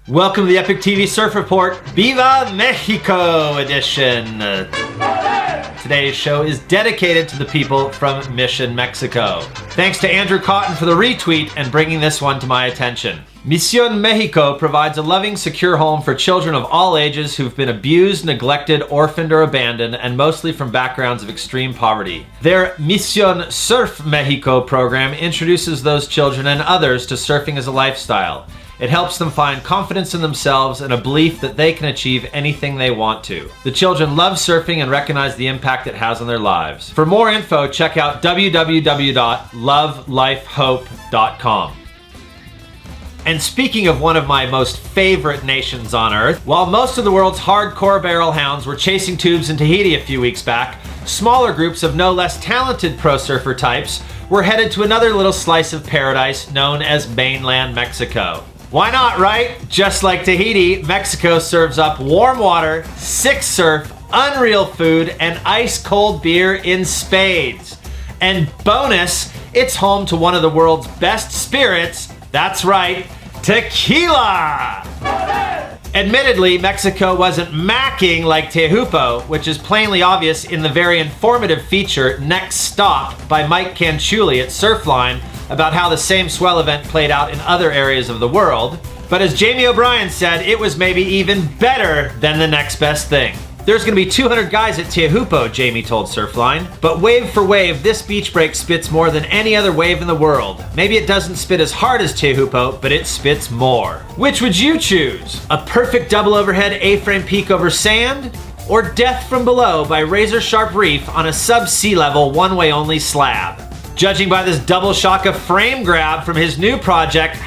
Welcome to the EpicTV Surf Report, VIVA Mexico edition. Today's show is dedicated to the people from Mission, Mexico. Thanks to Andrew Cotton for the retweet and bringing this one to my attention. Mission Mexico provides a loving, secure home for children of all ages who've been abused, neglected, orphaned, or abandoned, and mostly from backgrounds of extreme poverty. Their Mission Surf Mexico program introduces those children and others to surfing as a lifestyle. It helps them find confidence in themselves and a belief that they can achieve anything they want to. The children love surfing and recognize the impact it has on their lives. For more info, check out www.lovelifehope.com. And speaking of one of my most favorite nations on earth, while most of the world's hardcore barrel hounds were chasing tubes in Tahiti a few weeks back, smaller groups of no less talented pro surfer types were headed to another little slice of paradise known as mainland Mexico. Why not, right? Just like Tahiti, Mexico serves up warm water, sick surf, unreal food, and ice-cold beer in spades. And bonus, it's home to one of the world's best spirits. That's right, tequila! Admittedly, Mexico wasn't macking like Tehupo, which is plainly obvious in the very informative feature Next Stop by Mike Canchuli at Surfline about how the same swell event played out in other areas of the world. But as Jamie O'Brien said, it was maybe even better than the next best thing. There's gonna be 200 guys at Tehupo, Jamie told Surfline. But wave for wave, this beach break spits more than any other wave in the world. Maybe it doesn't spit as hard as Tehupo, but it spits more. Which would you choose? A perfect double overhead A-frame peak over sand? Or death from below by razor sharp reef on a sub-sea level one-way only slab? Judging by this double shaka frame grab from his new project,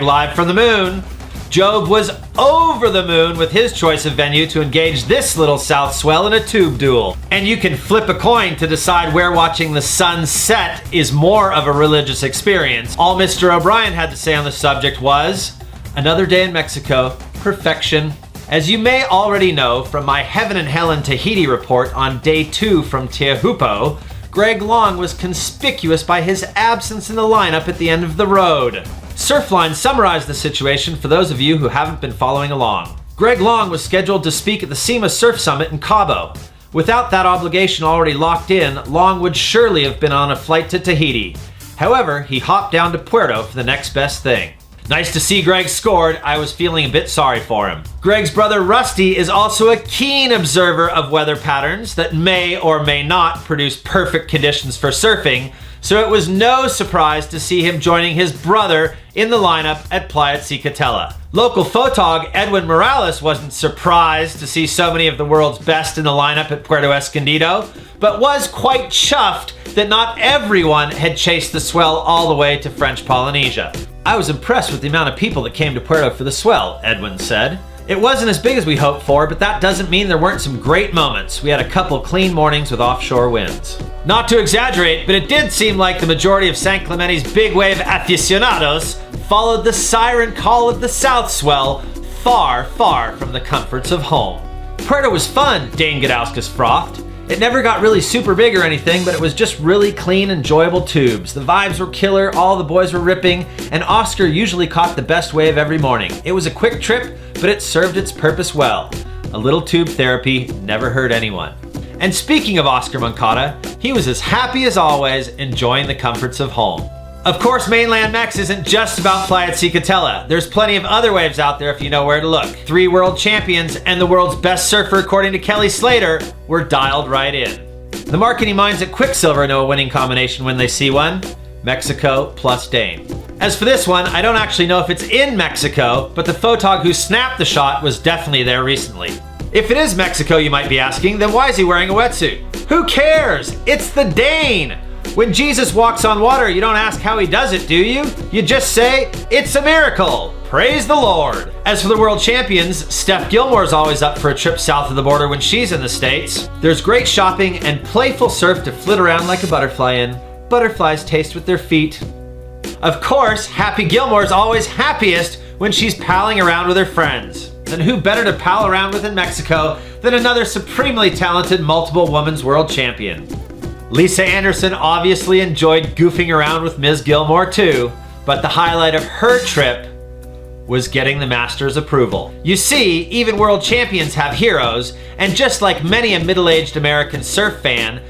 #Live from the Moon, Job was over the moon with his choice of venue to engage this little south swell in a tube duel. And you can flip a coin to decide where watching the sun set is more of a religious experience. All Mr. O'Brien had to say on the subject was, another day in Mexico, perfection. As you may already know from my Heaven and Hell in Tahiti report on day 2 from Tehupo, Greg Long was conspicuous by his absence in the lineup at the end of the road. Surfline summarized the situation for those of you who haven't been following along. Greg Long was scheduled to speak at the SEMA Surf Summit in Cabo. Without that obligation already locked in, Long would surely have been on a flight to Tahiti. However, he hopped down to Puerto for the next best thing. Nice to see Greg scored. I was feeling a bit sorry for him. Greg's brother Rusty is also a keen observer of weather patterns that may or may not produce perfect conditions for surfing, so it was no surprise to see him joining his brother in the lineup at Playa Cicatela. Local photog Edwin Morales wasn't surprised to see so many of the world's best in the lineup at Puerto Escondido, but was quite chuffed that not everyone had chased the swell all the way to French Polynesia. I was impressed with the amount of people that came to Puerto for the swell, Edwin said. It wasn't as big as we hoped for, but that doesn't mean there weren't some great moments. We had a couple clean mornings with offshore winds. Not to exaggerate, but it did seem like the majority of San Clemente's big wave aficionados followed the siren call of the south swell far, far from the comforts of home. Puerto was fun, Dane Gudauskas frothed. It never got really super big or anything, but it was just really clean, enjoyable tubes. The vibes were killer, all the boys were ripping, and Oscar usually caught the best wave every morning. It was a quick trip, but it served its purpose well. A little tube therapy never hurt anyone. And speaking of Oscar Moncada, he was as happy as always, enjoying the comforts of home. Of course, mainland Mex isn't just about Playa Cicatela. There's plenty of other waves out there if you know where to look. 3 world champions and the world's best surfer, according to Kelly Slater, were dialed right in. The marketing minds at Quicksilver know a winning combination when they see one: Mexico plus Dane. As for this one, I don't actually know if it's in Mexico, but the photog who snapped the shot was definitely there recently. If it is Mexico, you might be asking, then why is he wearing a wetsuit? Who cares? It's the Dane! When Jesus walks on water, you don't ask how he does it, do you? You just say, it's a miracle. Praise the Lord. As for the world champions, Steph Gilmore is always up for a trip south of the border when she's in the States. There's great shopping and playful surf to flit around like a butterfly in. Butterflies taste with their feet. Of course, Happy Gilmore is always happiest when she's palling around with her friends. And who better to pal around with in Mexico than another supremely talented multiple women's world champion? Lisa Anderson obviously enjoyed goofing around with Ms. Gilmore too, but the highlight of her trip was getting the master's approval. You see, even world champions have heroes, and just like many a middle-aged American surf fan,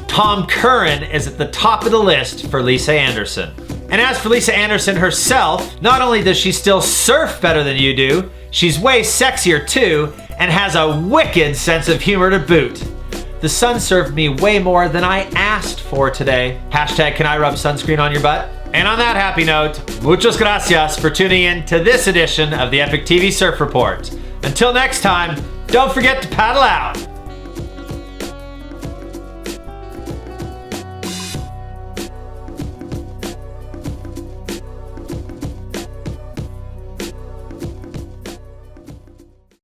Tom Curran is at the top of the list for Lisa Anderson. And as for Lisa Anderson herself, not only does she still surf better than you do, she's way sexier too, and has a wicked sense of humor to boot. The sun served me way more than I asked for today. Hashtag can I rub sunscreen on your butt? And on that happy note, muchas gracias for tuning in to this edition of the EpicTV Surf Report. Until next time, don't forget to paddle out.